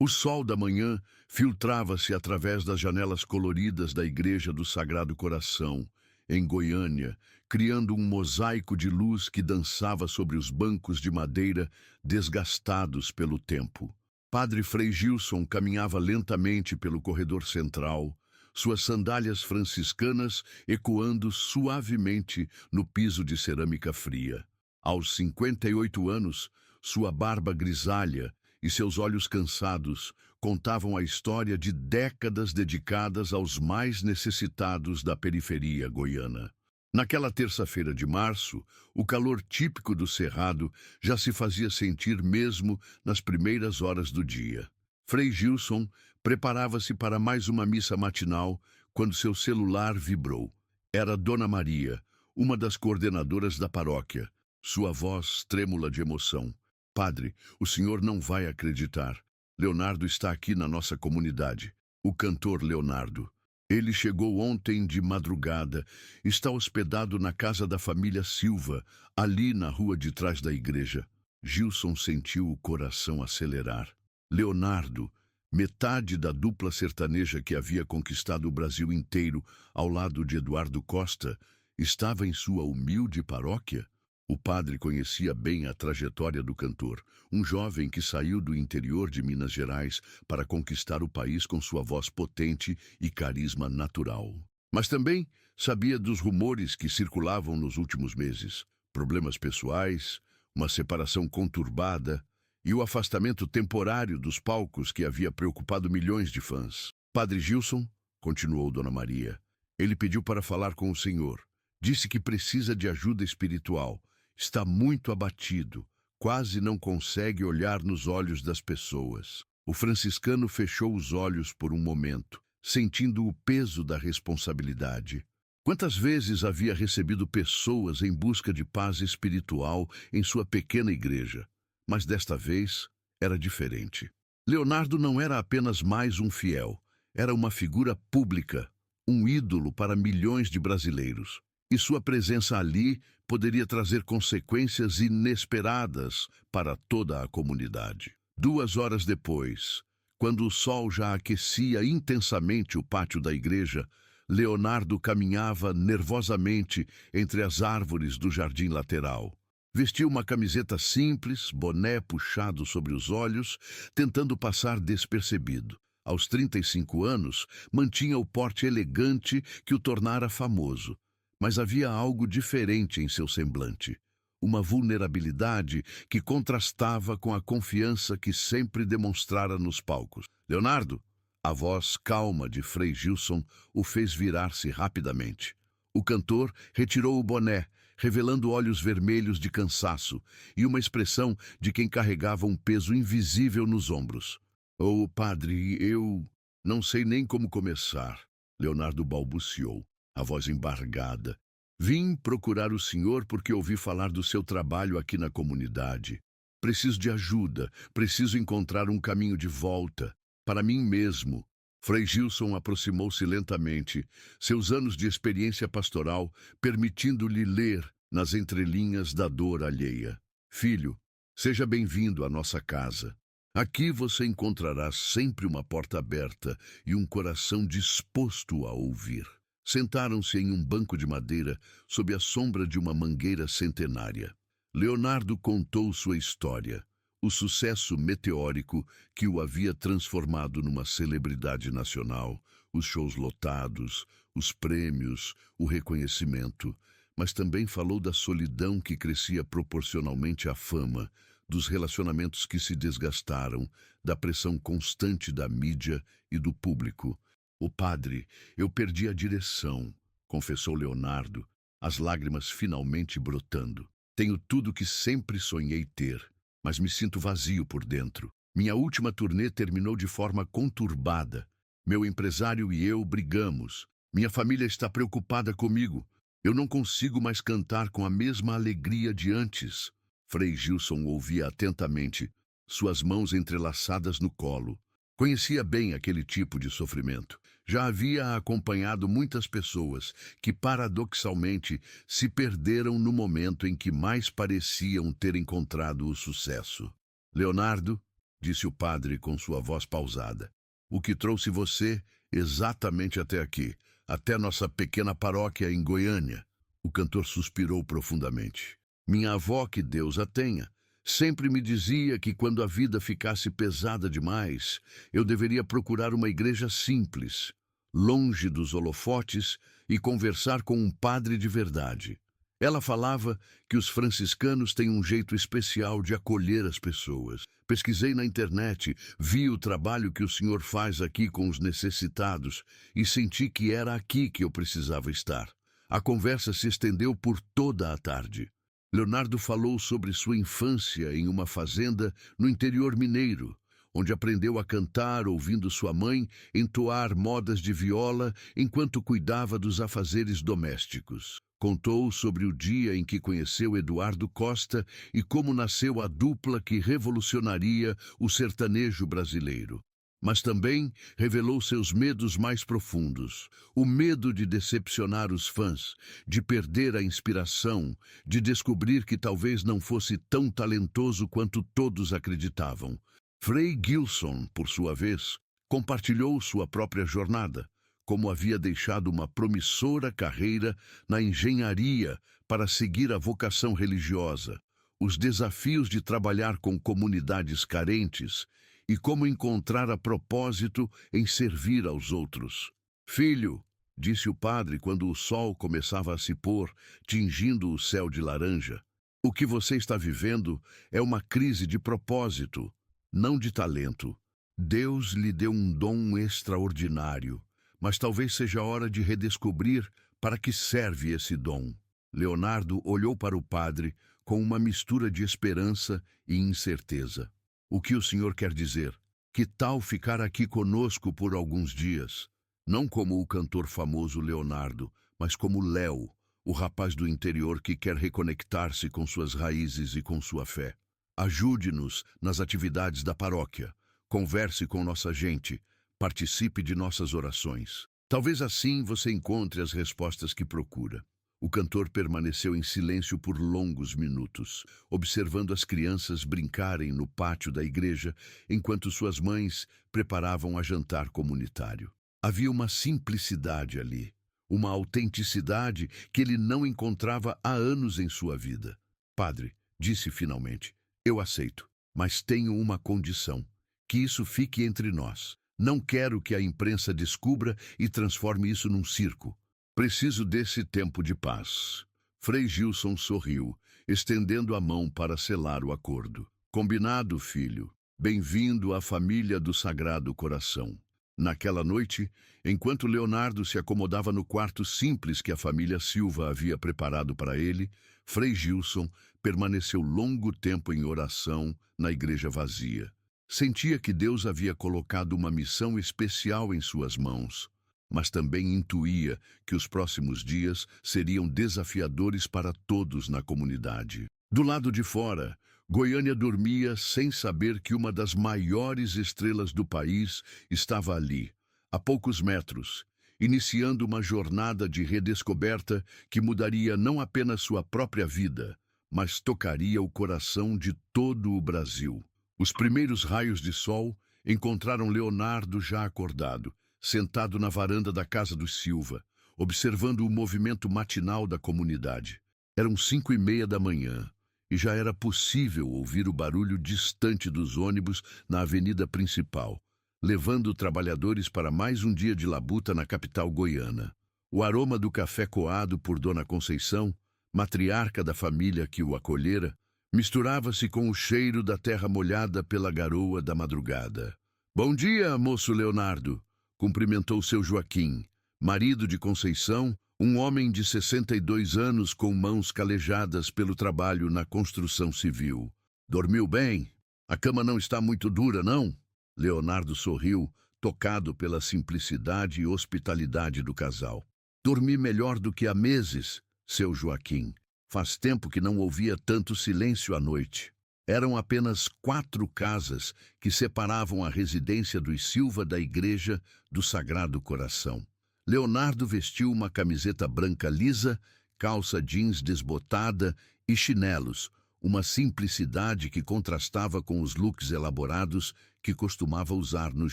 O sol da manhã filtrava-se através das janelas coloridas da Igreja do Sagrado Coração, em Goiânia, criando um mosaico de luz que dançava sobre os bancos de madeira desgastados pelo tempo. Padre Frei Gilson caminhava lentamente pelo corredor central, suas sandálias franciscanas ecoando suavemente no piso de cerâmica fria. Aos 58 anos, sua barba grisalha e seus olhos cansados contavam a história de décadas dedicadas aos mais necessitados da periferia goiana. Naquela terça-feira de março, o calor típico do Cerrado já se fazia sentir mesmo nas primeiras horas do dia. Frei Gilson preparava-se para mais uma missa matinal quando seu celular vibrou. Era Dona Maria, uma das coordenadoras da paróquia, sua voz trêmula de emoção. Padre, o senhor não vai acreditar. Leonardo está aqui na nossa comunidade. O cantor Leonardo. Ele chegou ontem de madrugada. Está hospedado na casa da família Silva, ali na rua de trás da igreja. Gilson sentiu o coração acelerar. Leonardo, metade da dupla sertaneja que havia conquistado o Brasil inteiro ao lado de Eduardo Costa, estava em sua humilde paróquia? O padre conhecia bem a trajetória do cantor, um jovem que saiu do interior de Minas Gerais para conquistar o país com sua voz potente e carisma natural. Mas também sabia dos rumores que circulavam nos últimos meses, problemas pessoais, uma separação conturbada e o afastamento temporário dos palcos que havia preocupado milhões de fãs. Padre Gilson, continuou Dona Maria, ele pediu para falar com o senhor. Disse que precisa de ajuda espiritual. Está muito abatido, quase não consegue olhar nos olhos das pessoas. O franciscano fechou os olhos por um momento, sentindo o peso da responsabilidade. Quantas vezes havia recebido pessoas em busca de paz espiritual em sua pequena igreja? Mas desta vez era diferente. Leonardo não era apenas mais um fiel, era uma figura pública, um ídolo para milhões de brasileiros. E sua presença ali poderia trazer consequências inesperadas para toda a comunidade. 2 horas depois, quando o sol já aquecia intensamente o pátio da igreja, Leonardo caminhava nervosamente entre as árvores do jardim lateral. Vestia uma camiseta simples, boné puxado sobre os olhos, tentando passar despercebido. Aos 35 anos, mantinha o porte elegante que o tornara famoso. Mas havia algo diferente em seu semblante, uma vulnerabilidade que contrastava com a confiança que sempre demonstrara nos palcos. Leonardo, a voz calma de Frei Gilson o fez virar-se rapidamente. O cantor retirou o boné, revelando olhos vermelhos de cansaço e uma expressão de quem carregava um peso invisível nos ombros. "Oh, padre, eu não sei nem como começar", Leonardo balbuciou, a voz embargada. "Vim procurar o senhor porque ouvi falar do seu trabalho aqui na comunidade. Preciso de ajuda, preciso encontrar um caminho de volta, para mim mesmo." Frei Gilson aproximou-se lentamente, seus anos de experiência pastoral permitindo-lhe ler nas entrelinhas da dor alheia. "Filho, seja bem-vindo à nossa casa. Aqui você encontrará sempre uma porta aberta e um coração disposto a ouvir." Sentaram-se em um banco de madeira sob a sombra de uma mangueira centenária. Leonardo contou sua história, o sucesso meteórico que o havia transformado numa celebridade nacional, os shows lotados, os prêmios, o reconhecimento, mas também falou da solidão que crescia proporcionalmente à fama, dos relacionamentos que se desgastaram, da pressão constante da mídia e do público. "O padre, eu perdi a direção", confessou Leonardo, as lágrimas finalmente brotando. "Tenho tudo que sempre sonhei ter, mas me sinto vazio por dentro. Minha última turnê terminou de forma conturbada. Meu empresário e eu brigamos. Minha família está preocupada comigo. Eu não consigo mais cantar com a mesma alegria de antes." Frei Gilson ouvia atentamente, suas mãos entrelaçadas no colo. Conhecia bem aquele tipo de sofrimento. Já havia acompanhado muitas pessoas que, paradoxalmente, se perderam no momento em que mais pareciam ter encontrado o sucesso. Leonardo, disse o padre com sua voz pausada. O que trouxe você exatamente até aqui, até nossa pequena paróquia em Goiânia? O cantor suspirou profundamente. Minha avó, que Deus a tenha, sempre me dizia que quando a vida ficasse pesada demais, eu deveria procurar uma igreja simples, longe dos holofotes, e conversar com um padre de verdade. Ela falava que os franciscanos têm um jeito especial de acolher as pessoas. Pesquisei na internet, vi o trabalho que o senhor faz aqui com os necessitados e senti que era aqui que eu precisava estar. A conversa se estendeu por toda a tarde. Leonardo falou sobre sua infância em uma fazenda no interior mineiro, onde aprendeu a cantar ouvindo sua mãe entoar modas de viola enquanto cuidava dos afazeres domésticos. Contou sobre o dia em que conheceu Eduardo Costa e como nasceu a dupla que revolucionaria o sertanejo brasileiro. Mas também revelou seus medos mais profundos. O medo de decepcionar os fãs, de perder a inspiração, de descobrir que talvez não fosse tão talentoso quanto todos acreditavam. Frei Gilson, por sua vez, compartilhou sua própria jornada, como havia deixado uma promissora carreira na engenharia para seguir a vocação religiosa, os desafios de trabalhar com comunidades carentes e como encontrar a propósito em servir aos outros. Filho, disse o padre quando o sol começava a se pôr, tingindo o céu de laranja, o que você está vivendo é uma crise de propósito, não de talento. Deus lhe deu um dom extraordinário, mas talvez seja a hora de redescobrir para que serve esse dom. Leonardo olhou para o padre com uma mistura de esperança e incerteza. O que o senhor quer dizer? Que tal ficar aqui conosco por alguns dias? Não como o cantor famoso Leonardo, mas como Léo, o rapaz do interior que quer reconectar-se com suas raízes e com sua fé. Ajude-nos nas atividades da paróquia. Converse com nossa gente. Participe de nossas orações. Talvez assim você encontre as respostas que procura. O cantor permaneceu em silêncio por longos minutos, observando as crianças brincarem no pátio da igreja enquanto suas mães preparavam a jantar comunitário. Havia uma simplicidade ali, uma autenticidade que ele não encontrava há anos em sua vida. Padre, disse finalmente, eu aceito, mas tenho uma condição, que isso fique entre nós. Não quero que a imprensa descubra e transforme isso num circo. Preciso desse tempo de paz. Frei Gilson sorriu, estendendo a mão para selar o acordo. Combinado, filho. Bem-vindo à família do Sagrado Coração. Naquela noite, enquanto Leonardo se acomodava no quarto simples que a família Silva havia preparado para ele, Frei Gilson permaneceu longo tempo em oração na igreja vazia. Sentia que Deus havia colocado uma missão especial em suas mãos, mas também intuía que os próximos dias seriam desafiadores para todos na comunidade. Do lado de fora, Goiânia dormia sem saber que uma das maiores estrelas do país estava ali, a poucos metros, iniciando uma jornada de redescoberta que mudaria não apenas sua própria vida, mas tocaria o coração de todo o Brasil. Os primeiros raios de sol encontraram Leonardo já acordado, sentado na varanda da casa dos Silva, observando o movimento matinal da comunidade. Eram 5:30 da manhã, e já era possível ouvir o barulho distante dos ônibus na avenida principal, levando trabalhadores para mais um dia de labuta na capital goiana. O aroma do café coado por Dona Conceição, matriarca da família que o acolhera, misturava-se com o cheiro da terra molhada pela garoa da madrugada. Bom dia, moço Leonardo, cumprimentou seu Joaquim, marido de Conceição, um homem de 62 anos com mãos calejadas pelo trabalho na construção civil. Dormiu bem? A cama não está muito dura, não? Leonardo sorriu, tocado pela simplicidade e hospitalidade do casal. Dormi melhor do que há meses, seu Joaquim. Faz tempo que não ouvia tanto silêncio à noite. Eram apenas 4 casas que separavam a residência dos Silva da igreja do Sagrado Coração. Leonardo vestiu uma camiseta branca lisa, calça jeans desbotada e chinelos, uma simplicidade que contrastava com os looks elaborados que costumava usar nos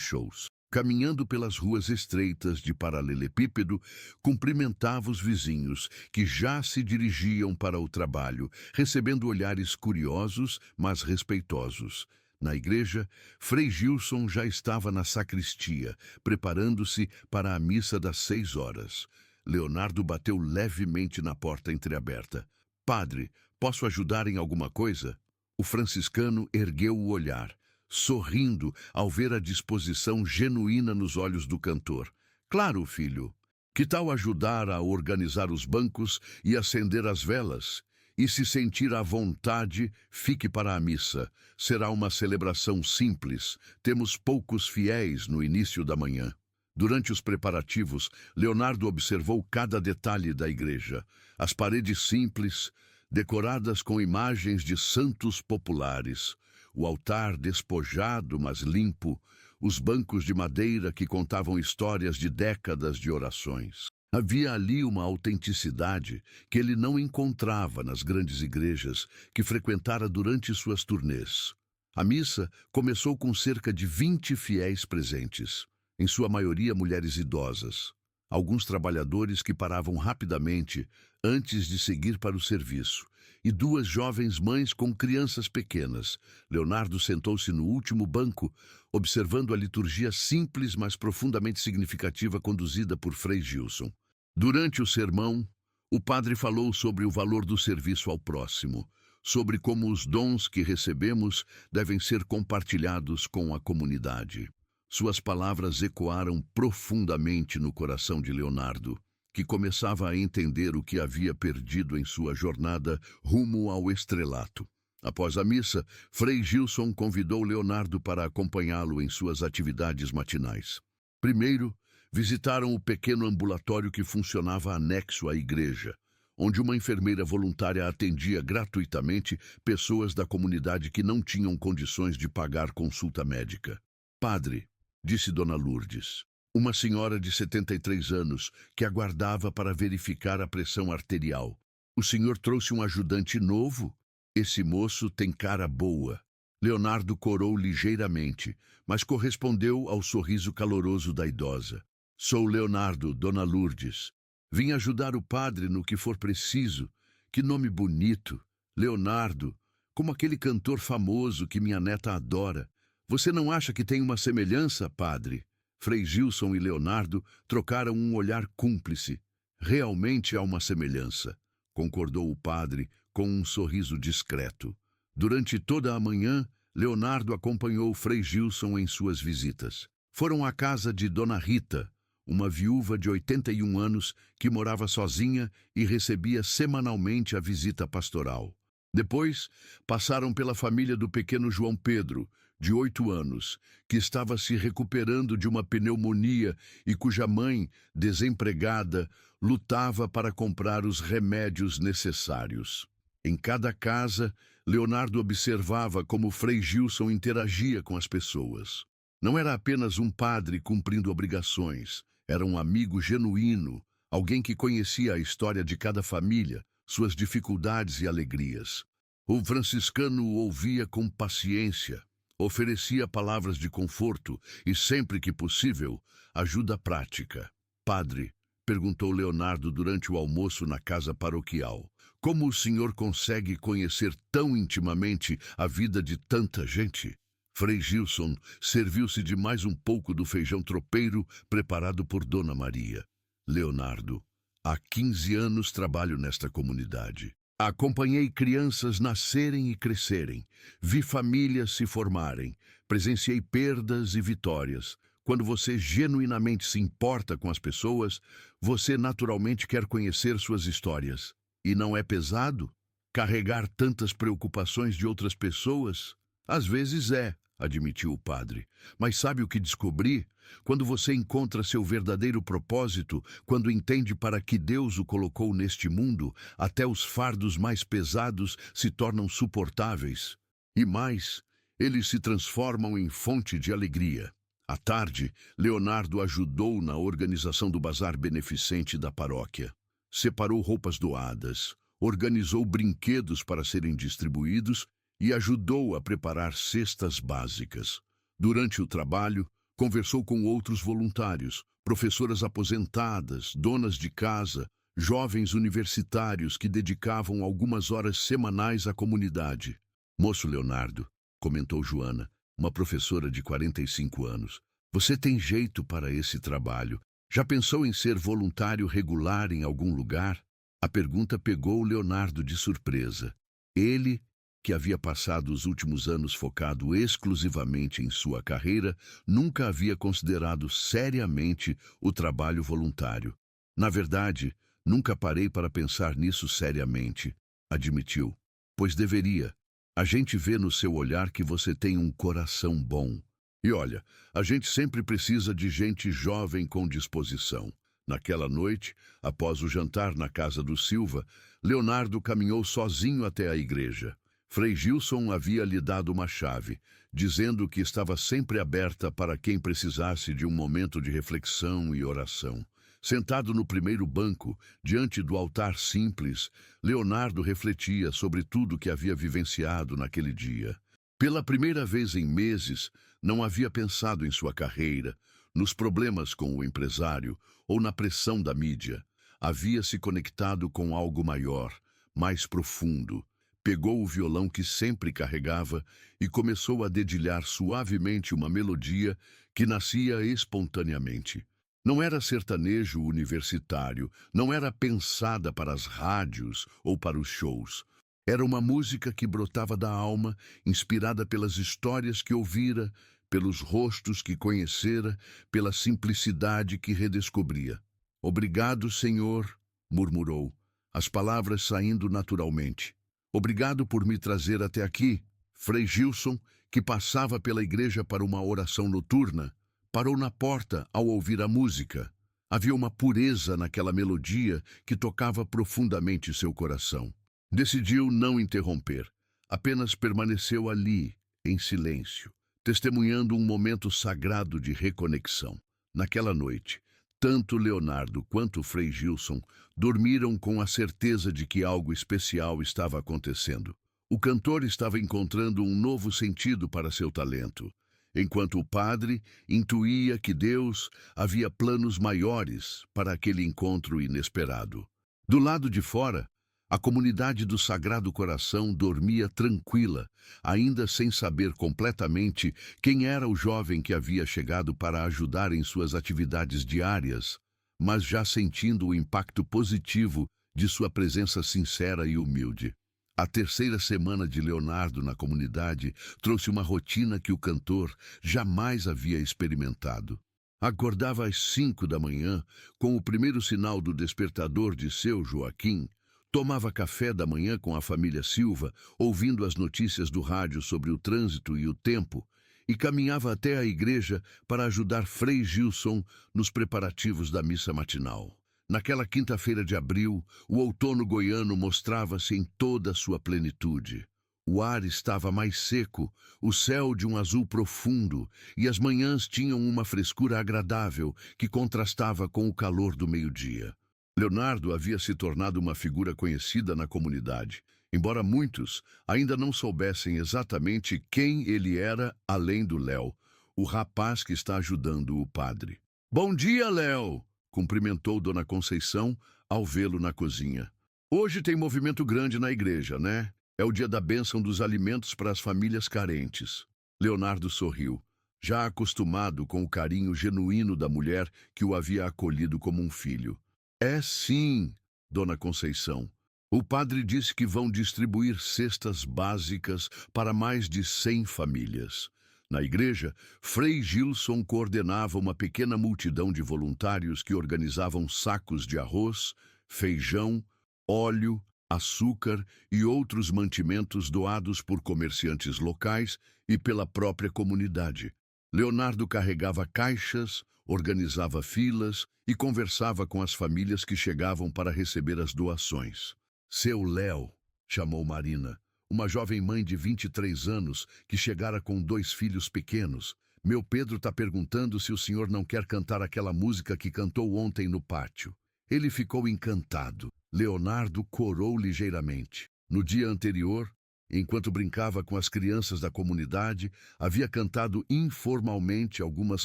shows. Caminhando pelas ruas estreitas de paralelepípedo, cumprimentava os vizinhos, que já se dirigiam para o trabalho, recebendo olhares curiosos, mas respeitosos. Na igreja, Frei Gilson já estava na sacristia, preparando-se para a missa das 6 horas. Leonardo bateu levemente na porta entreaberta. "Padre, posso ajudar em alguma coisa?" O franciscano ergueu o olhar, sorrindo ao ver a disposição genuína nos olhos do cantor. "Claro, filho. Que tal ajudar a organizar os bancos e acender as velas? E se sentir à vontade, fique para a missa. Será uma celebração simples. Temos poucos fiéis no início da manhã." Durante os preparativos, Leonardo observou cada detalhe da igreja. As paredes simples, decoradas com imagens de santos populares, o altar despojado, mas limpo, os bancos de madeira que contavam histórias de décadas de orações. Havia ali uma autenticidade que ele não encontrava nas grandes igrejas que frequentara durante suas turnês. A missa começou com cerca de 20 fiéis presentes, em sua maioria mulheres idosas. Alguns trabalhadores que paravam rapidamente antes de seguir para o serviço, e 2 jovens mães com crianças pequenas. Leonardo sentou-se no último banco, observando a liturgia simples, mas profundamente significativa conduzida por Frei Gilson. Durante o sermão, o padre falou sobre o valor do serviço ao próximo, sobre como os dons que recebemos devem ser compartilhados com a comunidade. Suas palavras ecoaram profundamente no coração de Leonardo, que começava a entender o que havia perdido em sua jornada rumo ao estrelato. Após a missa, Frei Gilson convidou Leonardo para acompanhá-lo em suas atividades matinais. Primeiro, visitaram o pequeno ambulatório que funcionava anexo à igreja, onde uma enfermeira voluntária atendia gratuitamente pessoas da comunidade que não tinham condições de pagar consulta médica. "Padre", disse Dona Lourdes, uma senhora de 73 anos que aguardava para verificar a pressão arterial. "O senhor trouxe um ajudante novo? Esse moço tem cara boa." Leonardo corou ligeiramente, mas correspondeu ao sorriso caloroso da idosa. "Sou Leonardo, Dona Lourdes. Vim ajudar o padre no que for preciso." Que nome bonito! Leonardo, como aquele cantor famoso que minha neta adora. "Você não acha que tem uma semelhança, padre?" Frei Gilson e Leonardo trocaram um olhar cúmplice. "Realmente há uma semelhança", concordou o padre com um sorriso discreto. Durante toda a manhã, Leonardo acompanhou Frei Gilson em suas visitas. Foram à casa de Dona Rita, uma viúva de 81 anos que morava sozinha e recebia semanalmente a visita pastoral. Depois, passaram pela família do pequeno João Pedro, de 8 anos, que estava se recuperando de uma pneumonia e cuja mãe, desempregada, lutava para comprar os remédios necessários. Em cada casa, Leonardo observava como Frei Gilson interagia com as pessoas. Não era apenas um padre cumprindo obrigações, era um amigo genuíno, alguém que conhecia a história de cada família, suas dificuldades e alegrias. O franciscano o ouvia com paciência, oferecia palavras de conforto e, sempre que possível, ajuda prática. "Padre", perguntou Leonardo durante o almoço na casa paroquial, "como o senhor consegue conhecer tão intimamente a vida de tanta gente?" Frei Gilson serviu-se de mais um pouco do feijão tropeiro preparado por Dona Maria. "Leonardo, há 15 anos trabalho nesta comunidade. Acompanhei crianças nascerem e crescerem, vi famílias se formarem, presenciei perdas e vitórias. Quando você genuinamente se importa com as pessoas, você naturalmente quer conhecer suas histórias. E não é pesado carregar tantas preocupações de outras pessoas?" "Às vezes é", admitiu o padre. "Mas sabe o que descobri? Quando você encontra seu verdadeiro propósito, quando entende para que Deus o colocou neste mundo, até os fardos mais pesados se tornam suportáveis. E mais, eles se transformam em fonte de alegria." À tarde, Leonardo ajudou na organização do bazar beneficente da paróquia. Separou roupas doadas, organizou brinquedos para serem distribuídos e ajudou a preparar cestas básicas. Durante o trabalho, conversou com outros voluntários, professoras aposentadas, donas de casa, jovens universitários que dedicavam algumas horas semanais à comunidade. Moço Leonardo, comentou Joana, uma professora de 45 anos, você tem jeito para esse trabalho. Já pensou em ser voluntário regular em algum lugar? A pergunta pegou Leonardo de surpresa. Ele, que havia passado os últimos anos focado exclusivamente em sua carreira, nunca havia considerado seriamente o trabalho voluntário. Na verdade, nunca parei para pensar nisso seriamente, admitiu. Pois deveria. A gente vê no seu olhar que você tem um coração bom. E olha, a gente sempre precisa de gente jovem com disposição. Naquela noite, após o jantar na casa do Silva, Leonardo caminhou sozinho até a igreja. Frei Gilson havia lhe dado uma chave, dizendo que estava sempre aberta para quem precisasse de um momento de reflexão e oração. Sentado no primeiro banco, diante do altar simples, Leonardo refletia sobre tudo que havia vivenciado naquele dia. Pela primeira vez em meses, não havia pensado em sua carreira, nos problemas com o empresário ou na pressão da mídia. Havia se conectado com algo maior, mais profundo. Pegou o violão que sempre carregava e começou a dedilhar suavemente uma melodia que nascia espontaneamente. Não era sertanejo universitário, não era pensada para as rádios ou para os shows. Era uma música que brotava da alma, inspirada pelas histórias que ouvira, pelos rostos que conhecera, pela simplicidade que redescobria. Obrigado, Senhor, murmurou, as palavras saindo naturalmente. Obrigado por me trazer até aqui. Frei Gilson, que passava pela igreja para uma oração noturna, parou na porta ao ouvir a música. Havia uma pureza naquela melodia que tocava profundamente seu coração. Decidiu não interromper, apenas permaneceu ali, em silêncio, testemunhando um momento sagrado de reconexão. Naquela noite, tanto Leonardo quanto Frei Gilson dormiram com a certeza de que algo especial estava acontecendo. O cantor estava encontrando um novo sentido para seu talento, enquanto o padre intuía que Deus havia planos maiores para aquele encontro inesperado. Do lado de fora, a comunidade do Sagrado Coração dormia tranquila, ainda sem saber completamente quem era o jovem que havia chegado para ajudar em suas atividades diárias, mas já sentindo o impacto positivo de sua presença sincera e humilde. A terceira semana de Leonardo na comunidade trouxe uma rotina que o cantor jamais havia experimentado. Acordava às 5 da manhã, com o primeiro sinal do despertador de seu Joaquim, tomava café da manhã com a família Silva, ouvindo as notícias do rádio sobre o trânsito e o tempo, e caminhava até a igreja para ajudar Frei Gilson nos preparativos da missa matinal. Naquela quinta-feira de abril, o outono goiano mostrava-se em toda a sua plenitude. O ar estava mais seco, o céu de um azul profundo, e as manhãs tinham uma frescura agradável que contrastava com o calor do meio-dia. Leonardo havia se tornado uma figura conhecida na comunidade, embora muitos ainda não soubessem exatamente quem ele era além do Léo, o rapaz que está ajudando o padre. "Bom dia, Léo!" cumprimentou Dona Conceição ao vê-lo na cozinha. "Hoje tem movimento grande na igreja, né? É o dia da bênção dos alimentos para as famílias carentes." Leonardo sorriu, já acostumado com o carinho genuíno da mulher que o havia acolhido como um filho. "É sim, Dona Conceição. O padre disse que vão distribuir cestas básicas para mais de 100 famílias. Na igreja, Frei Gilson coordenava uma pequena multidão de voluntários que organizavam sacos de arroz, feijão, óleo, açúcar e outros mantimentos doados por comerciantes locais e pela própria comunidade. Leonardo carregava caixas, organizava filas e conversava com as famílias que chegavam para receber as doações. "Seu Léo", chamou Marina, uma jovem mãe de 23 anos que chegara com 2 filhos pequenos. "Meu Pedro está perguntando se o senhor não quer cantar aquela música que cantou ontem no pátio." Ele ficou encantado. Leonardo corou ligeiramente. No dia anterior, enquanto brincava com as crianças da comunidade, havia cantado informalmente algumas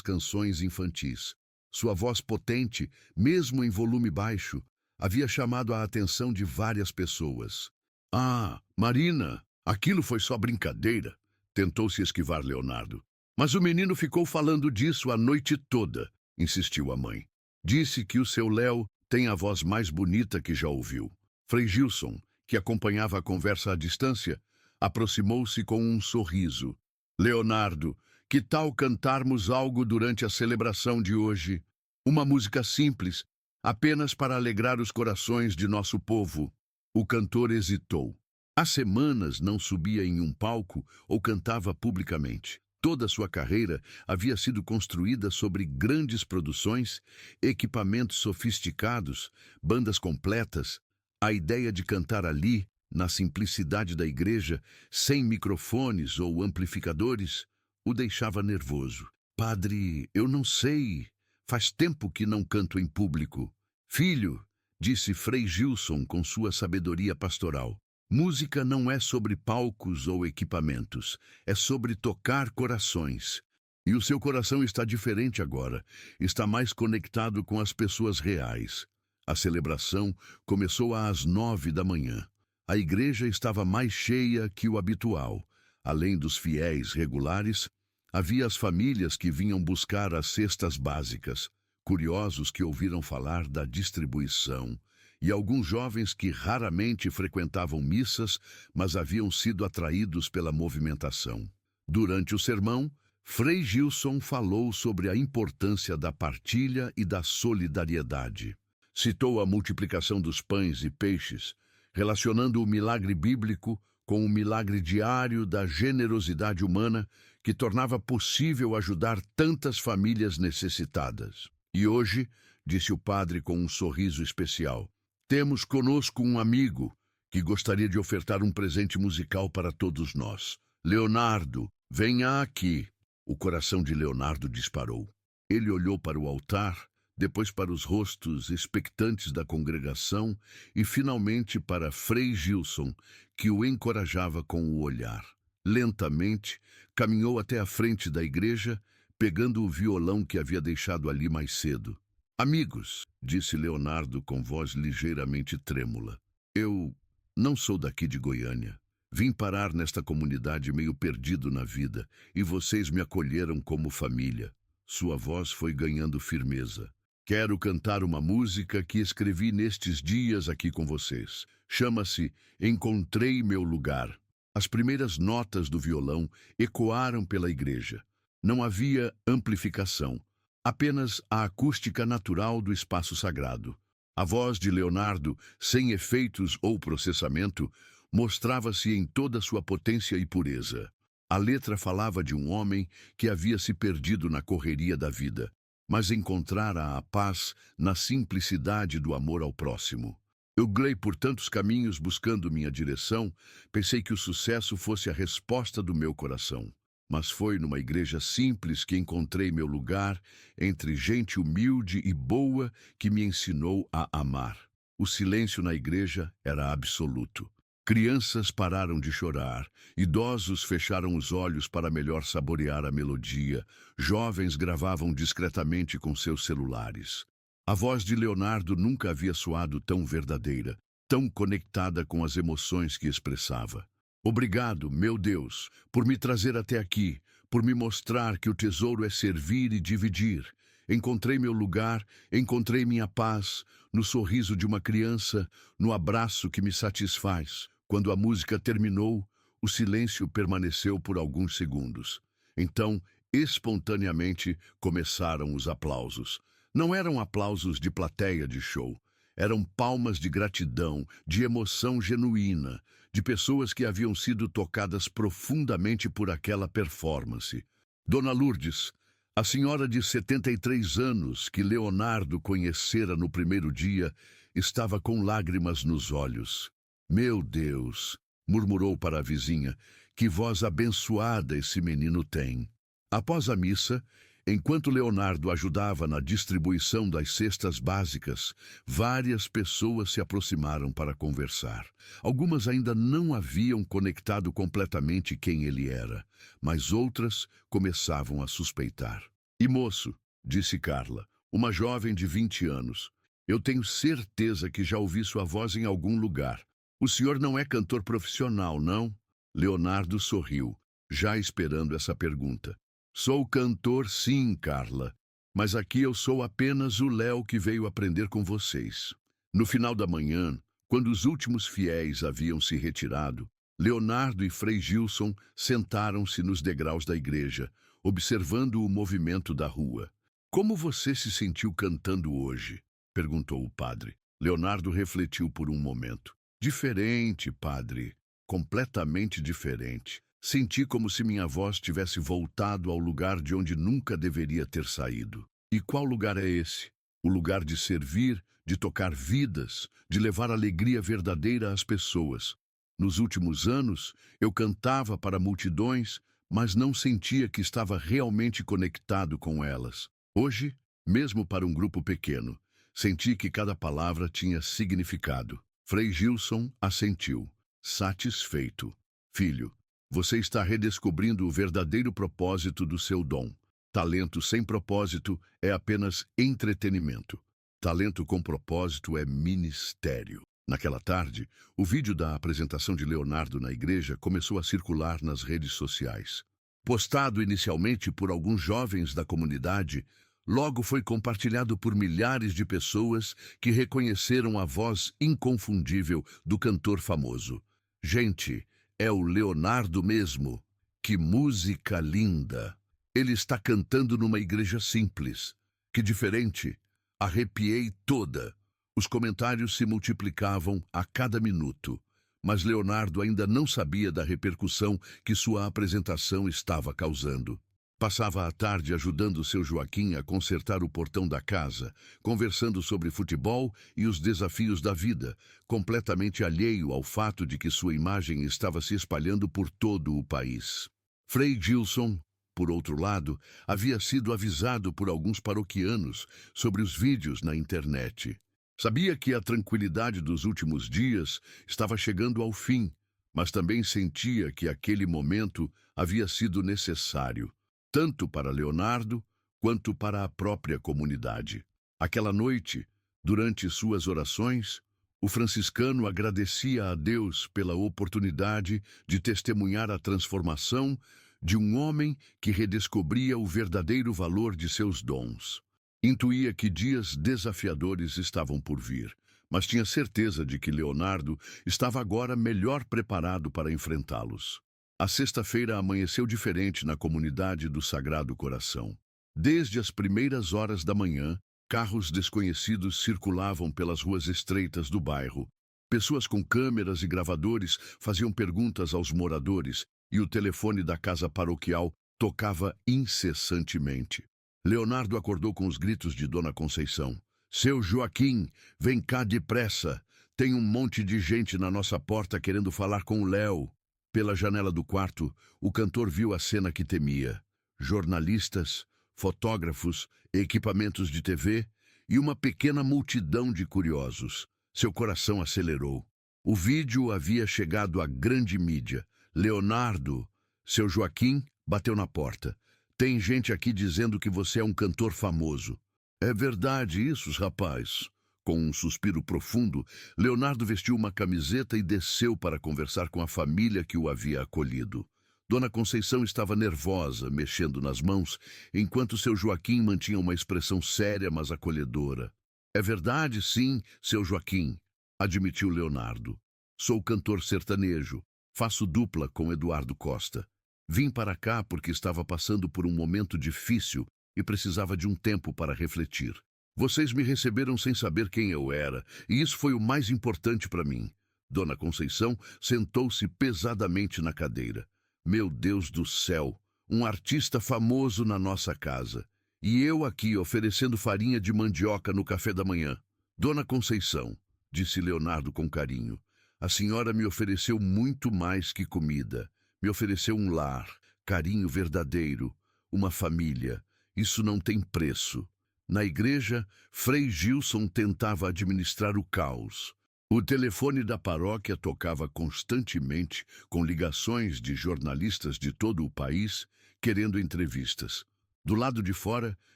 canções infantis. Sua voz potente, mesmo em volume baixo, havia chamado a atenção de várias pessoas. Ah, Marina, aquilo foi só brincadeira, tentou se esquivar Leonardo. Mas o menino ficou falando disso a noite toda, insistiu a mãe. Disse que o seu Léo tem a voz mais bonita que já ouviu. Frei Gilson, que acompanhava a conversa à distância, aproximou-se com um sorriso. Leonardo, que tal cantarmos algo durante a celebração de hoje? Uma música simples, apenas para alegrar os corações de nosso povo. O cantor hesitou. Há semanas não subia em um palco ou cantava publicamente. Toda sua carreira havia sido construída sobre grandes produções, equipamentos sofisticados, bandas completas. A ideia de cantar ali, na simplicidade da igreja, sem microfones ou amplificadores, o deixava nervoso. Padre, eu não sei. Faz tempo que não canto em público. Filho, disse Frei Gilson com sua sabedoria pastoral, música não é sobre palcos ou equipamentos, é sobre tocar corações. E o seu coração está diferente agora, está mais conectado com as pessoas reais. A celebração começou às 9 da manhã. A igreja estava mais cheia que o habitual. Além dos fiéis regulares, havia as famílias que vinham buscar as cestas básicas, curiosos que ouviram falar da distribuição, e alguns jovens que raramente frequentavam missas, mas haviam sido atraídos pela movimentação. Durante o sermão, Frei Gilson falou sobre a importância da partilha e da solidariedade. Citou a multiplicação dos pães e peixes, relacionando o milagre bíblico com o milagre diário da generosidade humana que tornava possível ajudar tantas famílias necessitadas. E hoje, disse o padre com um sorriso especial, temos conosco um amigo que gostaria de ofertar um presente musical para todos nós. Leonardo, venha aqui. O coração de Leonardo disparou. Ele olhou para o altar, depois para os rostos expectantes da congregação e finalmente para Frei Gilson, que o encorajava com o olhar. Lentamente, caminhou até a frente da igreja, pegando o violão que havia deixado ali mais cedo. Amigos, disse Leonardo com voz ligeiramente trêmula, eu não sou daqui de Goiânia. Vim parar nesta comunidade meio perdido na vida e vocês me acolheram como família. Sua voz foi ganhando firmeza. Quero cantar uma música que escrevi nestes dias aqui com vocês. Chama-se Encontrei Meu Lugar. As primeiras notas do violão ecoaram pela igreja. Não havia amplificação, apenas a acústica natural do espaço sagrado. A voz de Leonardo, sem efeitos ou processamento, mostrava-se em toda sua potência e pureza. A letra falava de um homem que havia se perdido na correria da vida, mas encontrara a paz na simplicidade do amor ao próximo. Eu glei por tantos caminhos buscando minha direção, pensei que o sucesso fosse a resposta do meu coração. Mas foi numa igreja simples que encontrei meu lugar, entre gente humilde e boa que me ensinou a amar. O silêncio na igreja era absoluto. Crianças pararam de chorar, idosos fecharam os olhos para melhor saborear a melodia, jovens gravavam discretamente com seus celulares. A voz de Leonardo nunca havia soado tão verdadeira, tão conectada com as emoções que expressava. Obrigado, meu Deus, por me trazer até aqui, por me mostrar que o tesouro é servir e dividir. Encontrei meu lugar, encontrei minha paz, no sorriso de uma criança, no abraço que me satisfaz. Quando a música terminou, o silêncio permaneceu por alguns segundos. Então, espontaneamente, começaram os aplausos. Não eram aplausos de plateia de show. Eram palmas de gratidão, de emoção genuína, de pessoas que haviam sido tocadas profundamente por aquela performance. Dona Lourdes, a senhora de 73 anos que Leonardo conhecera no primeiro dia, estava com lágrimas nos olhos. Meu Deus, murmurou para a vizinha, que voz abençoada esse menino tem. Após a missa, Enquanto Leonardo ajudava na distribuição das cestas básicas, várias pessoas se aproximaram para conversar. Algumas ainda não haviam conectado completamente quem ele era, mas outras começavam a suspeitar. "E moço", disse Carla, uma jovem de 20 anos, "eu tenho certeza que já ouvi sua voz em algum lugar. O senhor não é cantor profissional, não?" Leonardo sorriu, já esperando essa pergunta. "Sou cantor, sim, Carla, mas aqui eu sou apenas o Léo que veio aprender com vocês." No final da manhã, quando os últimos fiéis haviam se retirado, Leonardo e Frei Gilson sentaram-se nos degraus da igreja, observando o movimento da rua. "Como você se sentiu cantando hoje?" perguntou o padre. Leonardo refletiu por um momento. "Diferente, padre, completamente diferente. Senti como se minha voz tivesse voltado ao lugar de onde nunca deveria ter saído." "E qual lugar é esse?" "O lugar de servir, de tocar vidas, de levar alegria verdadeira às pessoas. Nos últimos anos, eu cantava para multidões, mas não sentia que estava realmente conectado com elas. Hoje, mesmo para um grupo pequeno, senti que cada palavra tinha significado." Frei Gilson assentiu, satisfeito. "Filho, você está redescobrindo o verdadeiro propósito do seu dom. Talento sem propósito é apenas entretenimento. Talento com propósito é ministério." Naquela tarde, o vídeo da apresentação de Leonardo na igreja começou a circular nas redes sociais. Postado inicialmente por alguns jovens da comunidade, logo foi compartilhado por milhares de pessoas que reconheceram a voz inconfundível do cantor famoso. "Gente, é o Leonardo mesmo. Que música linda! Ele está cantando numa igreja simples. Que diferente! Arrepiei toda." Os comentários se multiplicavam a cada minuto, mas Leonardo ainda não sabia da repercussão que sua apresentação estava causando. Passava a tarde ajudando seu Joaquim a consertar o portão da casa, conversando sobre futebol e os desafios da vida, completamente alheio ao fato de que sua imagem estava se espalhando por todo o país. Frei Gilson, por outro lado, havia sido avisado por alguns paroquianos sobre os vídeos na internet. Sabia que a tranquilidade dos últimos dias estava chegando ao fim, mas também sentia que aquele momento havia sido necessário, tanto para Leonardo quanto para a própria comunidade. Aquela noite, durante suas orações, o franciscano agradecia a Deus pela oportunidade de testemunhar a transformação de um homem que redescobria o verdadeiro valor de seus dons. Intuía que dias desafiadores estavam por vir, mas tinha certeza de que Leonardo estava agora melhor preparado para enfrentá-los. A sexta-feira amanheceu diferente na comunidade do Sagrado Coração. Desde as primeiras horas da manhã, carros desconhecidos circulavam pelas ruas estreitas do bairro. Pessoas com câmeras e gravadores faziam perguntas aos moradores e o telefone da casa paroquial tocava incessantemente. Leonardo acordou com os gritos de Dona Conceição. "Seu Joaquim, vem cá depressa. Tem um monte de gente na nossa porta querendo falar com o Léo." Pela janela do quarto, o cantor viu a cena que temia. Jornalistas, fotógrafos, equipamentos de TV e uma pequena multidão de curiosos. Seu coração acelerou. O vídeo havia chegado à grande mídia. "Leonardo, seu Joaquim bateu na porta. Tem gente aqui dizendo que você é um cantor famoso." "É verdade isso, rapaz?" Com um suspiro profundo, Leonardo vestiu uma camiseta e desceu para conversar com a família que o havia acolhido. Dona Conceição estava nervosa, mexendo nas mãos, enquanto seu Joaquim mantinha uma expressão séria, mas acolhedora. "É verdade, sim, seu Joaquim", admitiu Leonardo. "Sou cantor sertanejo. Faço dupla com Eduardo Costa. Vim para cá porque estava passando por um momento difícil e precisava de um tempo para refletir. Vocês me receberam sem saber quem eu era, e isso foi o mais importante para mim." Dona Conceição sentou-se pesadamente na cadeira. "Meu Deus do céu, um artista famoso na nossa casa. E eu aqui oferecendo farinha de mandioca no café da manhã." "Dona Conceição", disse Leonardo com carinho, "a senhora me ofereceu muito mais que comida. Me ofereceu um lar, carinho verdadeiro, uma família. Isso não tem preço. Na igreja, Frei Gilson tentava administrar o caos. O telefone da paróquia tocava constantemente, com ligações de jornalistas de todo o país querendo entrevistas. Do lado de fora,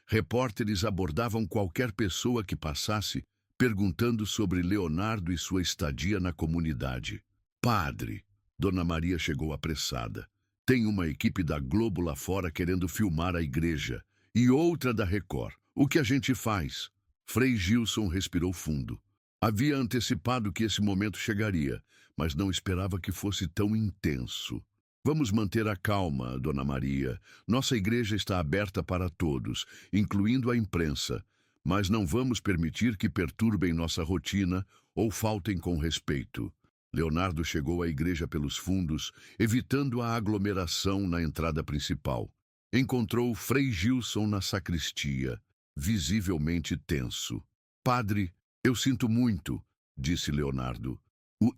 repórteres abordavam qualquer pessoa que passasse, perguntando sobre Leonardo e sua estadia na comunidade. Padre, Dona Maria chegou apressada. Tem uma equipe da Globo lá fora querendo filmar a igreja. E outra da Record. O que a gente faz? Frei Gilson respirou fundo. Havia antecipado que esse momento chegaria, mas não esperava que fosse tão intenso. Vamos manter a calma, Dona Maria. Nossa igreja está aberta para todos, incluindo a imprensa, mas não vamos permitir que perturbem nossa rotina ou faltem com respeito. Leonardo chegou à igreja pelos fundos, evitando a aglomeração na entrada principal. Encontrou Frei Gilson na sacristia, visivelmente tenso. Padre, eu sinto muito, disse Leonardo.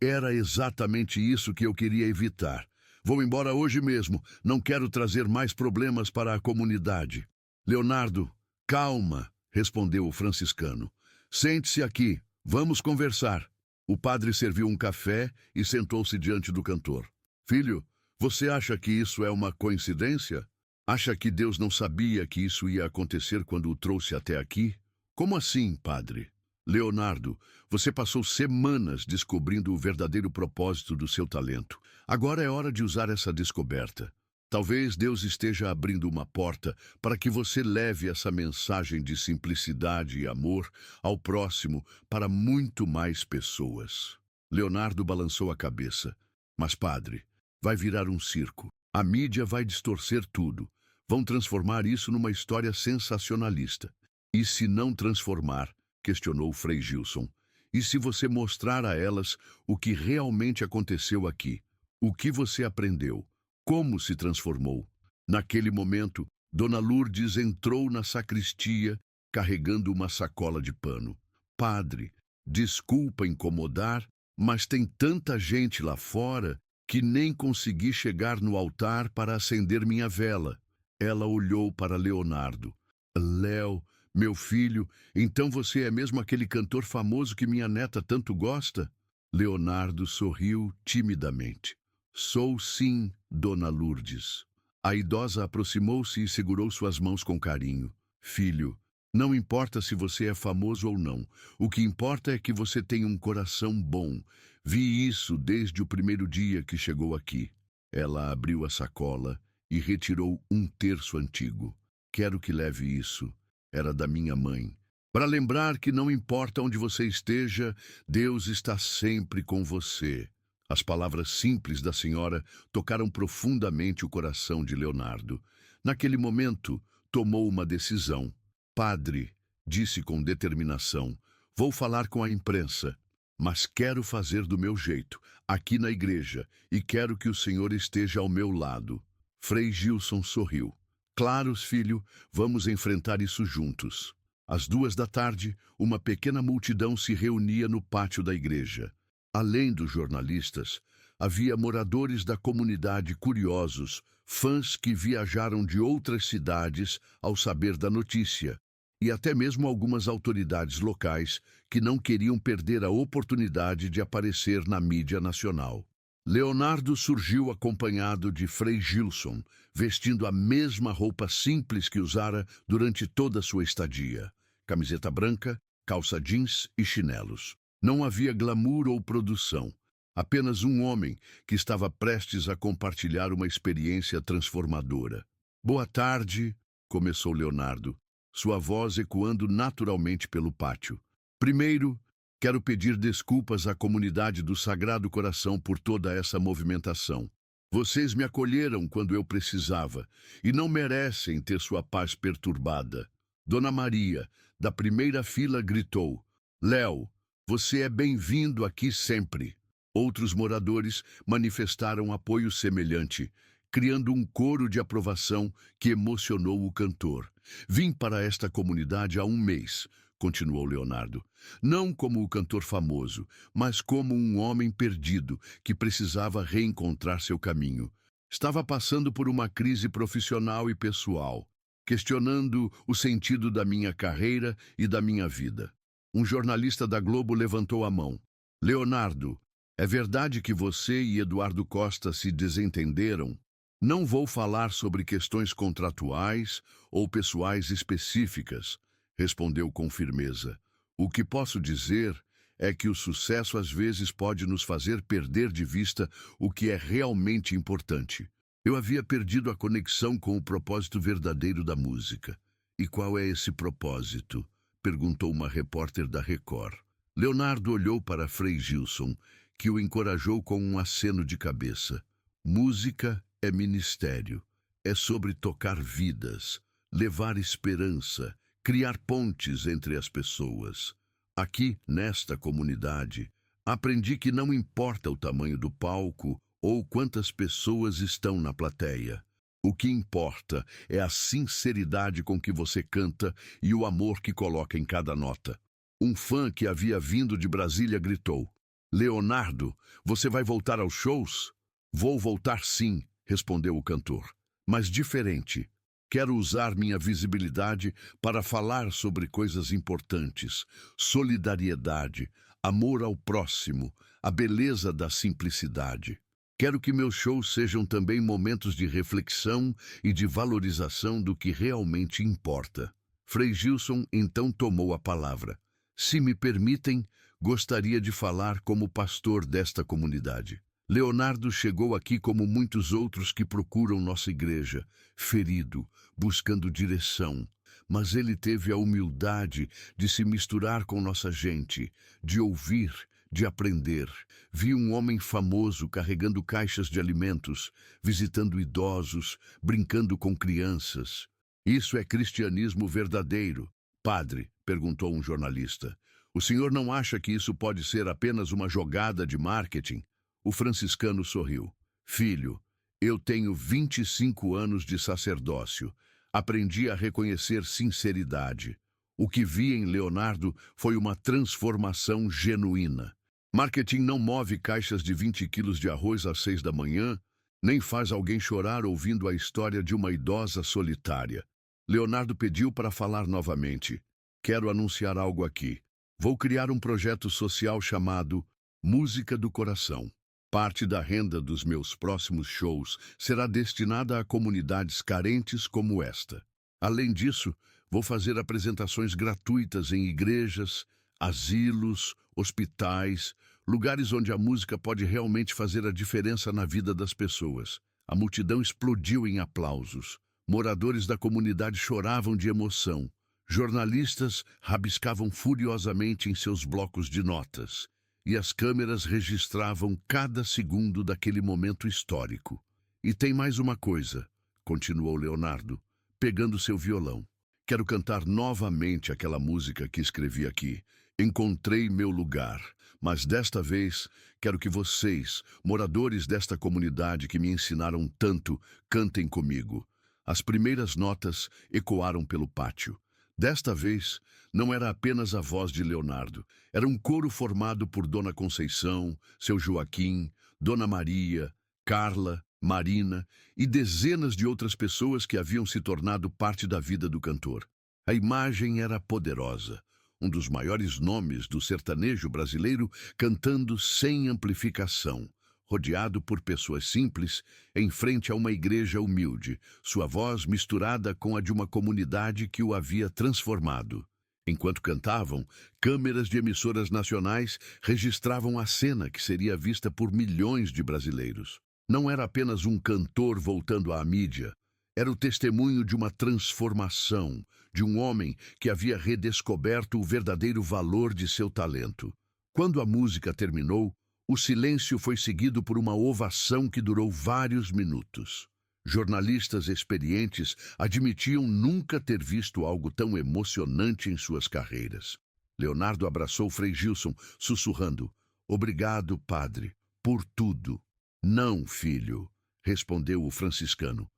Era exatamente isso que eu queria evitar. Vou embora hoje mesmo. Não quero trazer mais problemas para a comunidade. Leonardo, calma, respondeu o franciscano. Sente-se aqui. Vamos conversar. O padre serviu um café e sentou-se diante do cantor. Filho, você acha que isso é uma coincidência? Acha que Deus não sabia que isso ia acontecer quando o trouxe até aqui? Como assim, padre? Leonardo, você passou semanas descobrindo o verdadeiro propósito do seu talento. Agora é hora de usar essa descoberta. Talvez Deus esteja abrindo uma porta para que você leve essa mensagem de simplicidade e amor ao próximo para muito mais pessoas. Leonardo balançou a cabeça. Mas, padre, vai virar um circo. A mídia vai distorcer tudo. Vão transformar isso numa história sensacionalista. E se não transformar, questionou Frei Gilson, e se você mostrar a elas o que realmente aconteceu aqui? O que você aprendeu? Como se transformou? Naquele momento, Dona Lourdes entrou na sacristia carregando uma sacola de pano. Padre, desculpa incomodar, mas tem tanta gente lá fora que nem consegui chegar no altar para acender minha vela. Ela olhou para Leonardo. Léo, meu filho, então você é mesmo aquele cantor famoso que minha neta tanto gosta? Leonardo sorriu timidamente. Sou sim, Dona Lourdes. A idosa aproximou-se e segurou suas mãos com carinho. Filho, não importa se você é famoso ou não. O que importa é que você tem um coração bom. Vi isso desde o primeiro dia que chegou aqui. Ela abriu a sacola e retirou um terço antigo. Quero que leve isso. Era da minha mãe. Para lembrar que não importa onde você esteja, Deus está sempre com você. As palavras simples da senhora tocaram profundamente o coração de Leonardo. Naquele momento, tomou uma decisão. Padre, disse com determinação, vou falar com a imprensa, mas quero fazer do meu jeito, aqui na igreja, e quero que o senhor esteja ao meu lado. Frei Gilson sorriu. Claro, filho, vamos enfrentar isso juntos. Às 2 da tarde, uma pequena multidão se reunia no pátio da igreja. Além dos jornalistas, havia moradores da comunidade curiosos, fãs que viajaram de outras cidades ao saber da notícia, e até mesmo algumas autoridades locais que não queriam perder a oportunidade de aparecer na mídia nacional. Leonardo surgiu acompanhado de Frei Gilson, vestindo a mesma roupa simples que usara durante toda a sua estadia. Camiseta branca, calça jeans e chinelos. Não havia glamour ou produção. Apenas um homem que estava prestes a compartilhar uma experiência transformadora. Boa tarde, começou Leonardo, sua voz ecoando naturalmente pelo pátio. Primeiro, quero pedir desculpas à comunidade do Sagrado Coração por toda essa movimentação. Vocês me acolheram quando eu precisava e não merecem ter sua paz perturbada. Dona Maria, da primeira fila, gritou: Léo, você é bem-vindo aqui sempre. Outros moradores manifestaram apoio semelhante, criando um coro de aprovação que emocionou o cantor. Vim para esta comunidade há um mês, continuou Leonardo, não como o cantor famoso, mas como um homem perdido que precisava reencontrar seu caminho. Estava passando por uma crise profissional e pessoal. questionando o sentido da minha carreira e da minha vida. Um jornalista da Globo levantou a mão. Leonardo, é verdade que você e Eduardo Costa se desentenderam? Não vou falar sobre questões contratuais ou pessoais específicas, respondeu com firmeza. O que posso dizer é que o sucesso às vezes pode nos fazer perder de vista o que é realmente importante. Eu havia perdido a conexão com o propósito verdadeiro da música. E qual é esse propósito? Perguntou uma repórter da Record. Leonardo olhou para Frei Gilson, que o encorajou com um aceno de cabeça. Música é ministério. É sobre tocar vidas, levar esperança, criar pontes entre as pessoas. Aqui, nesta comunidade, aprendi que não importa o tamanho do palco ou quantas pessoas estão na plateia. O que importa é a sinceridade com que você canta e o amor que coloca em cada nota. Um fã que havia vindo de Brasília gritou: Leonardo, você vai voltar aos shows? Vou voltar sim, respondeu o cantor, mas diferente. Quero usar minha visibilidade para falar sobre coisas importantes, solidariedade, amor ao próximo, a beleza da simplicidade. Quero que meus shows sejam também momentos de reflexão e de valorização do que realmente importa. Frei Gilson então tomou a palavra. Se me permitem, gostaria de falar como pastor desta comunidade. Leonardo chegou aqui como muitos outros que procuram nossa igreja, ferido, buscando direção. Mas ele teve a humildade de se misturar com nossa gente, de ouvir, de aprender. Vi um homem famoso carregando caixas de alimentos, visitando idosos, brincando com crianças. Isso é cristianismo verdadeiro. Padre, perguntou um jornalista, o senhor não acha que isso pode ser apenas uma jogada de marketing? O franciscano sorriu. Filho, eu tenho 25 anos de sacerdócio. Aprendi a reconhecer sinceridade. O que vi em Leonardo foi uma transformação genuína. Marketing não move caixas de 20 quilos de arroz às 6 da manhã, nem faz alguém chorar ouvindo a história de uma idosa solitária. Leonardo pediu para falar novamente. Quero anunciar algo aqui. Vou criar um projeto social chamado Música do Coração. Parte da renda dos meus próximos shows será destinada a comunidades carentes como esta. Além disso, vou fazer apresentações gratuitas em igrejas, asilos, hospitais, lugares onde a música pode realmente fazer a diferença na vida das pessoas. A multidão explodiu em aplausos. Moradores da comunidade choravam de emoção. Jornalistas rabiscavam furiosamente em seus blocos de notas. E as câmeras registravam cada segundo daquele momento histórico. E tem mais uma coisa, continuou Leonardo, pegando seu violão. Quero cantar novamente aquela música que escrevi aqui. Encontrei meu lugar, mas desta vez quero que vocês, moradores desta comunidade que me ensinaram tanto, cantem comigo. As primeiras notas ecoaram pelo pátio. Desta vez, não era apenas a voz de Leonardo. Era um coro formado por Dona Conceição, seu Joaquim, Dona Maria, Carla, Marina e dezenas de outras pessoas que haviam se tornado parte da vida do cantor. A imagem era poderosa. Um dos maiores nomes do sertanejo brasileiro cantando sem amplificação, rodeado por pessoas simples, em frente a uma igreja humilde, sua voz misturada com a de uma comunidade que o havia transformado. Enquanto cantavam, câmeras de emissoras nacionais registravam a cena que seria vista por milhões de brasileiros. Não era apenas um cantor voltando à mídia, era o testemunho de uma transformação, de um homem que havia redescoberto o verdadeiro valor de seu talento. Quando a música terminou, o silêncio foi seguido por uma ovação que durou vários minutos. Jornalistas experientes admitiam nunca ter visto algo tão emocionante em suas carreiras. Leonardo abraçou Frei Gilson, sussurrando: "Obrigado, padre, por tudo." "Não, filho", respondeu o franciscano.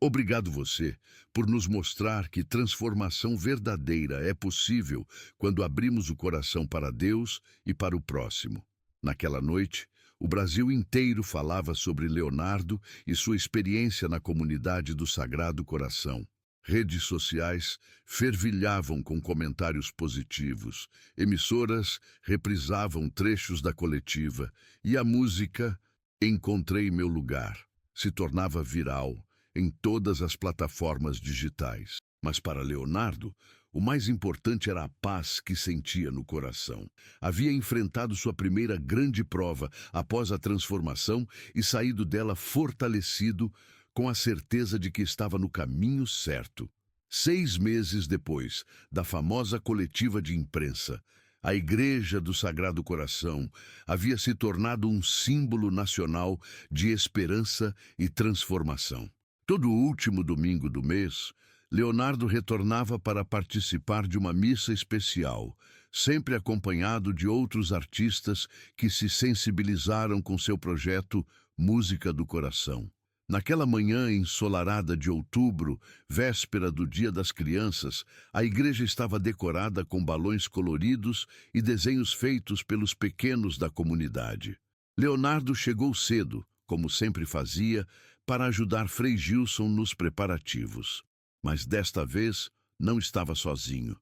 Obrigado você por nos mostrar que transformação verdadeira é possível quando abrimos o coração para Deus e para o próximo. Naquela noite, o Brasil inteiro falava sobre Leonardo e sua experiência na comunidade do Sagrado Coração. Redes sociais fervilhavam com comentários positivos, emissoras reprisavam trechos da coletiva e a música Encontrei Meu Lugar se tornava viral em todas as plataformas digitais. Mas para Leonardo, o mais importante era a paz que sentia no coração. Havia enfrentado sua primeira grande prova após a transformação e saído dela fortalecido, com a certeza de que estava no caminho certo. 6 meses depois da famosa coletiva de imprensa, a Igreja do Sagrado Coração havia se tornado um símbolo nacional de esperança e transformação. Todo último domingo do mês, Leonardo retornava para participar de uma missa especial, sempre acompanhado de outros artistas que se sensibilizaram com seu projeto Música do Coração. Naquela manhã ensolarada de outubro, véspera do Dia das Crianças, a igreja estava decorada com balões coloridos e desenhos feitos pelos pequenos da comunidade. Leonardo chegou cedo, como sempre fazia, para ajudar Frei Gilson nos preparativos. Mas desta vez não estava sozinho.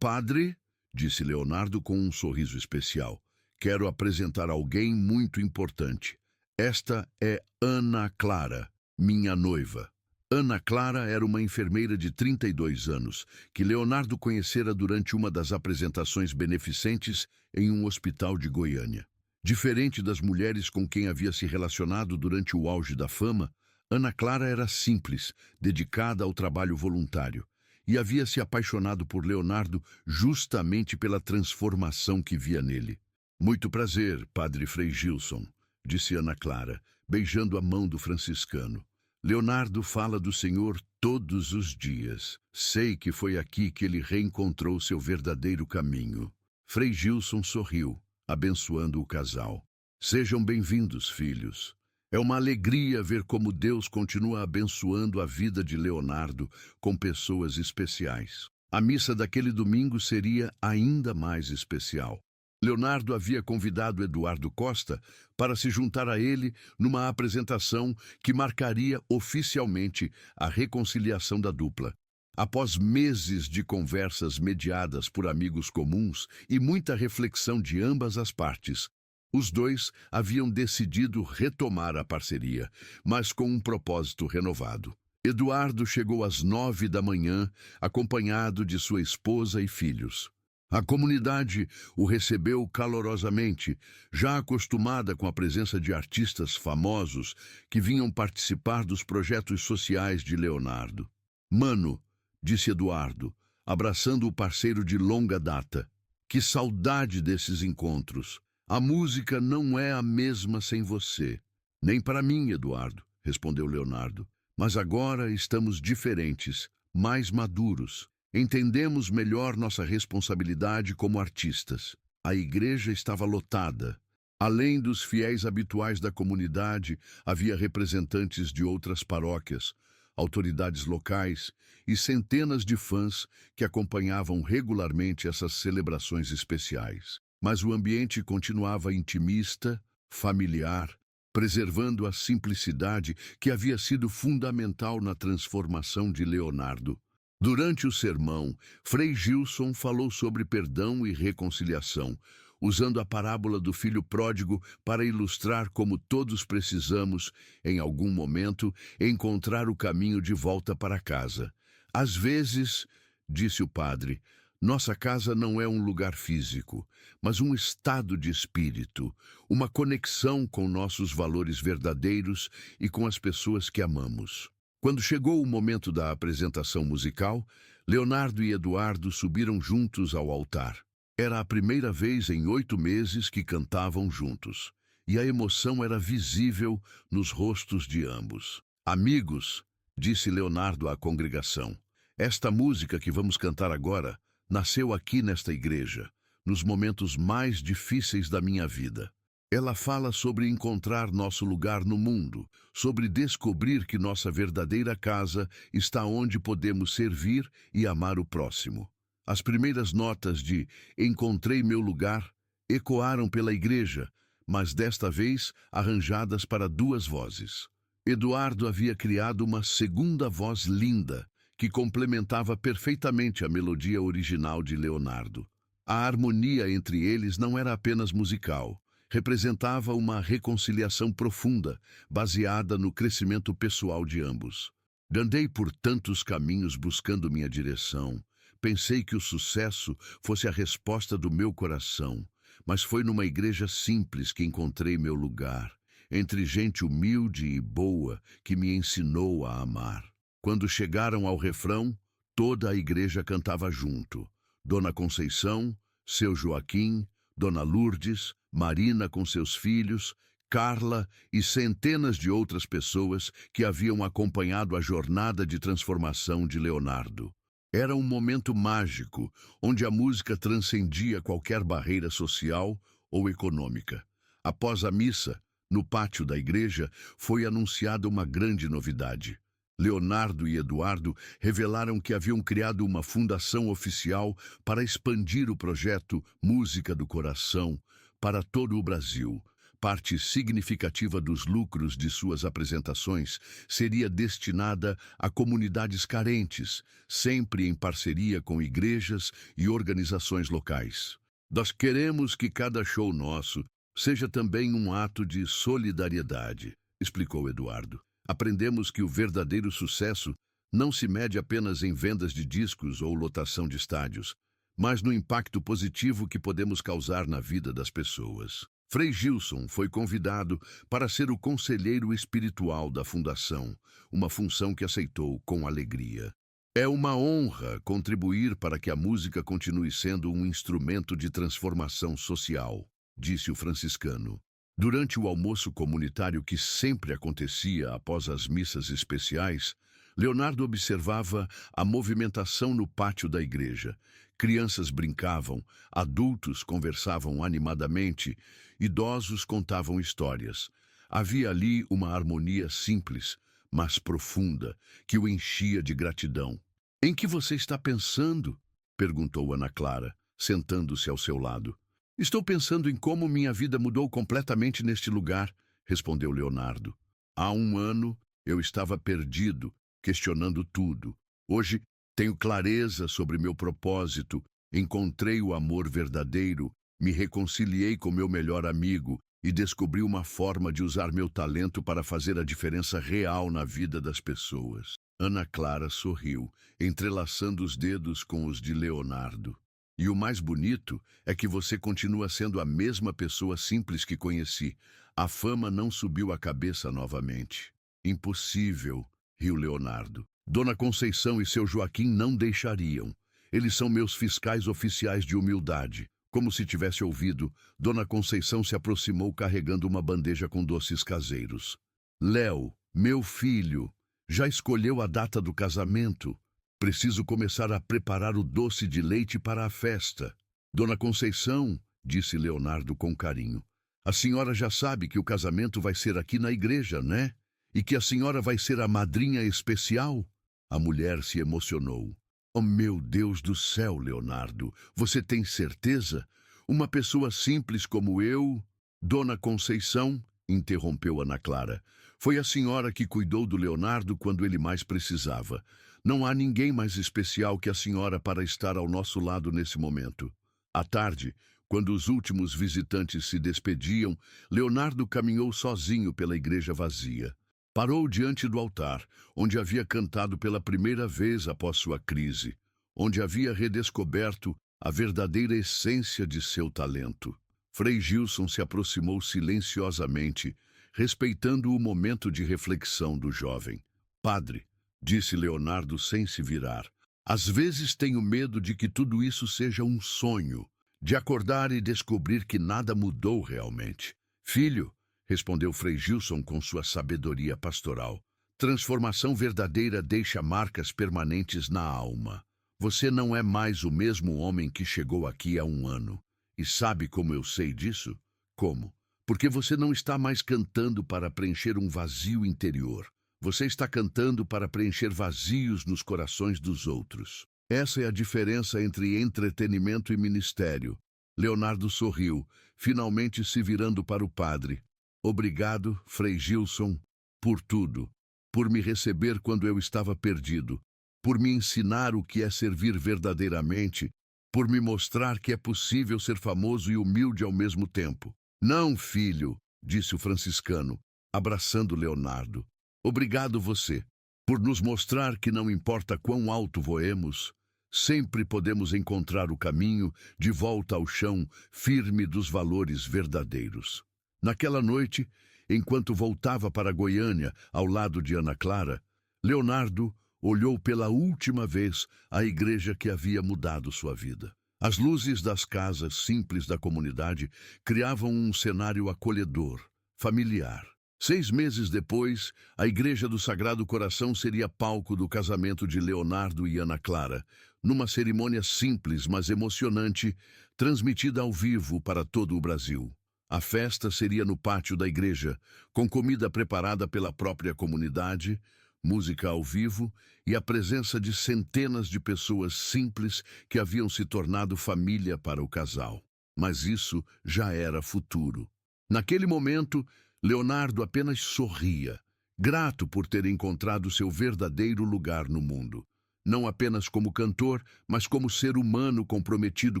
Padre, disse Leonardo com um sorriso especial, quero apresentar alguém muito importante. Esta é Ana Clara, minha noiva. Ana Clara era uma enfermeira de 32 anos, que Leonardo conhecera durante uma das apresentações beneficentes em um hospital de Goiânia. Diferente das mulheres com quem havia se relacionado durante o auge da fama, Ana Clara era simples, dedicada ao trabalho voluntário, e havia se apaixonado por Leonardo justamente pela transformação que via nele. Muito prazer, Padre Frei Gilson, disse Ana Clara, beijando a mão do franciscano. Leonardo fala do Senhor todos os dias. Sei que foi aqui que ele reencontrou seu verdadeiro caminho. Frei Gilson sorriu, abençoando o casal. Sejam bem-vindos, filhos. É uma alegria ver como Deus continua abençoando a vida de Leonardo com pessoas especiais. A missa daquele domingo seria ainda mais especial. Leonardo havia convidado Eduardo Costa para se juntar a ele numa apresentação que marcaria oficialmente a reconciliação da dupla. Após meses de conversas mediadas por amigos comuns e muita reflexão de ambas as partes, os dois haviam decidido retomar a parceria, mas com um propósito renovado. Eduardo chegou às 9 da manhã, acompanhado de sua esposa e filhos. A comunidade o recebeu calorosamente, já acostumada com a presença de artistas famosos que vinham participar dos projetos sociais de Leonardo. Mano, disse Eduardo, abraçando o parceiro de longa data. Que saudade desses encontros. A música não é a mesma sem você. Nem para mim, Eduardo, respondeu Leonardo. Mas agora estamos diferentes, mais maduros. Entendemos melhor nossa responsabilidade como artistas. A igreja estava lotada. Além dos fiéis habituais da comunidade, havia representantes de outras paróquias, autoridades locais e centenas de fãs que acompanhavam regularmente essas celebrações especiais. Mas o ambiente continuava intimista, familiar, preservando a simplicidade que havia sido fundamental na transformação de Leonardo. Durante o sermão, Frei Gilson falou sobre perdão e reconciliação, usando a parábola do filho pródigo para ilustrar como todos precisamos, em algum momento, encontrar o caminho de volta para casa. Às vezes, disse o padre, nossa casa não é um lugar físico, mas um estado de espírito, uma conexão com nossos valores verdadeiros e com as pessoas que amamos. Quando chegou o momento da apresentação musical, Leonardo e Eduardo subiram juntos ao altar. Era a primeira vez em 8 meses que cantavam juntos, e a emoção era visível nos rostos de ambos. Amigos, disse Leonardo à congregação, esta música que vamos cantar agora nasceu aqui nesta igreja, nos momentos mais difíceis da minha vida. Ela fala sobre encontrar nosso lugar no mundo, sobre descobrir que nossa verdadeira casa está onde podemos servir e amar o próximo. As primeiras notas de Encontrei Meu Lugar ecoaram pela igreja, mas desta vez arranjadas para 2 vozes. Eduardo havia criado uma segunda voz linda, que complementava perfeitamente a melodia original de Leonardo. A harmonia entre eles não era apenas musical, representava uma reconciliação profunda, baseada no crescimento pessoal de ambos. Andei por tantos caminhos buscando minha direção. Pensei que o sucesso fosse a resposta do meu coração, mas foi numa igreja simples que encontrei meu lugar, entre gente humilde e boa que me ensinou a amar. Quando chegaram ao refrão, toda a igreja cantava junto. Dona Conceição, seu Joaquim, Dona Lourdes, Marina com seus filhos, Carla e centenas de outras pessoas que haviam acompanhado a jornada de transformação de Leonardo. Era um momento mágico, onde a música transcendia qualquer barreira social ou econômica. Após a missa, no pátio da igreja, foi anunciada uma grande novidade. Leonardo e Eduardo revelaram que haviam criado uma fundação oficial para expandir o projeto Música do Coração para todo o Brasil. Parte significativa dos lucros de suas apresentações seria destinada a comunidades carentes, sempre em parceria com igrejas e organizações locais. Nós queremos que cada show nosso seja também um ato de solidariedade, explicou Eduardo. Aprendemos que o verdadeiro sucesso não se mede apenas em vendas de discos ou lotação de estádios, mas no impacto positivo que podemos causar na vida das pessoas. Frei Gilson foi convidado para ser o conselheiro espiritual da fundação, uma função que aceitou com alegria. É uma honra contribuir para que a música continue sendo um instrumento de transformação social, disse o franciscano. Durante o almoço comunitário que sempre acontecia após as missas especiais, Leonardo observava a movimentação no pátio da igreja. Crianças brincavam, adultos conversavam animadamente, idosos contavam histórias. Havia ali uma harmonia simples, mas profunda, que o enchia de gratidão. "Em que você está pensando?" perguntou Ana Clara, sentando-se ao seu lado. "Estou pensando em como minha vida mudou completamente neste lugar", respondeu Leonardo. "Há um ano eu estava perdido, questionando tudo. Hoje tenho clareza sobre meu propósito, encontrei o amor verdadeiro, me reconciliei com meu melhor amigo e descobri uma forma de usar meu talento para fazer a diferença real na vida das pessoas." Ana Clara sorriu, entrelaçando os dedos com os de Leonardo. "E o mais bonito é que você continua sendo a mesma pessoa simples que conheci. A fama não subiu a cabeça novamente." "Impossível", riu Leonardo. "Dona Conceição e seu Joaquim não deixariam. Eles são meus fiscais oficiais de humildade." Como se tivesse ouvido, Dona Conceição se aproximou carregando uma bandeja com doces caseiros. "Léo, meu filho, já escolheu a data do casamento? Preciso começar a preparar o doce de leite para a festa." "Dona Conceição", disse Leonardo com carinho, "a senhora já sabe que o casamento vai ser aqui na igreja, né? E que a senhora vai ser a madrinha especial?" A mulher se emocionou. "Oh, meu Deus do céu, Leonardo, você tem certeza? Uma pessoa simples como eu..." "Dona Conceição", interrompeu Ana Clara, "foi a senhora que cuidou do Leonardo quando ele mais precisava. Não há ninguém mais especial que a senhora para estar ao nosso lado nesse momento." À tarde, quando os últimos visitantes se despediam, Leonardo caminhou sozinho pela igreja vazia. Parou diante do altar, onde havia cantado pela primeira vez após sua crise, onde havia redescoberto a verdadeira essência de seu talento. Frei Gilson se aproximou silenciosamente, respeitando o momento de reflexão do jovem. "Padre", disse Leonardo sem se virar, "às vezes tenho medo de que tudo isso seja um sonho, de acordar e descobrir que nada mudou realmente." "Filho", respondeu Frei Gilson com sua sabedoria pastoral, "transformação verdadeira deixa marcas permanentes na alma. Você não é mais o mesmo homem que chegou aqui há um ano. E sabe como eu sei disso? Como? Porque você não está mais cantando para preencher um vazio interior. Você está cantando para preencher vazios nos corações dos outros. Essa é a diferença entre entretenimento e ministério." Leonardo sorriu, finalmente se virando para o padre. "Obrigado, Frei Gilson, por tudo. Por me receber quando eu estava perdido. por me ensinar o que é servir verdadeiramente, por me mostrar que é possível ser famoso e humilde ao mesmo tempo. Não, filho, disse o franciscano, abraçando Leonardo. Obrigado você, por nos mostrar que não importa quão alto voemos, sempre podemos encontrar o caminho de volta ao chão firme dos valores verdadeiros. Naquela noite, enquanto voltava para Goiânia, ao lado de Ana Clara, Leonardo olhou pela última vez a igreja que havia mudado sua vida. As luzes das casas simples da comunidade criavam um cenário acolhedor, familiar. 6 meses depois, a Igreja do Sagrado Coração seria palco do casamento de Leonardo e Ana Clara, numa cerimônia simples, mas emocionante, transmitida ao vivo para todo o Brasil. A festa seria no pátio da igreja, com comida preparada pela própria comunidade, música ao vivo e a presença de centenas de pessoas simples que haviam se tornado família para o casal. Mas isso já era futuro. Naquele momento, Leonardo apenas sorria, grato por ter encontrado seu verdadeiro lugar no mundo. Não apenas como cantor, mas como ser humano comprometido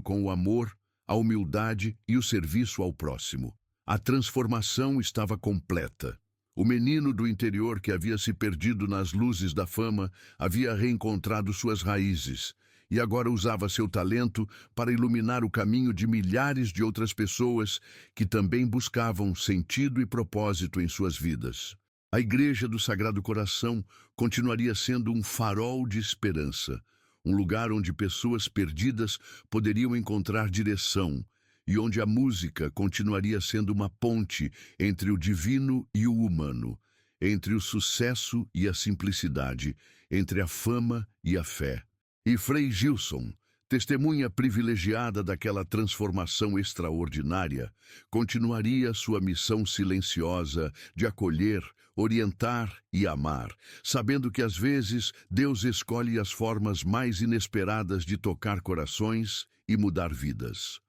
com o amor, a humildade e o serviço ao próximo. A transformação estava completa. O menino do interior que havia se perdido nas luzes da fama havia reencontrado suas raízes e agora usava seu talento para iluminar o caminho de milhares de outras pessoas que também buscavam sentido e propósito em suas vidas. A Igreja do Sagrado Coração continuaria sendo um farol de esperança, um lugar onde pessoas perdidas poderiam encontrar direção e onde a música continuaria sendo uma ponte entre o divino e o humano, entre o sucesso e a simplicidade, entre a fama e a fé. E Frei Gilson, testemunha privilegiada daquela transformação extraordinária, continuaria sua missão silenciosa de acolher, orientar e amar, sabendo que às vezes Deus escolhe as formas mais inesperadas de tocar corações e mudar vidas.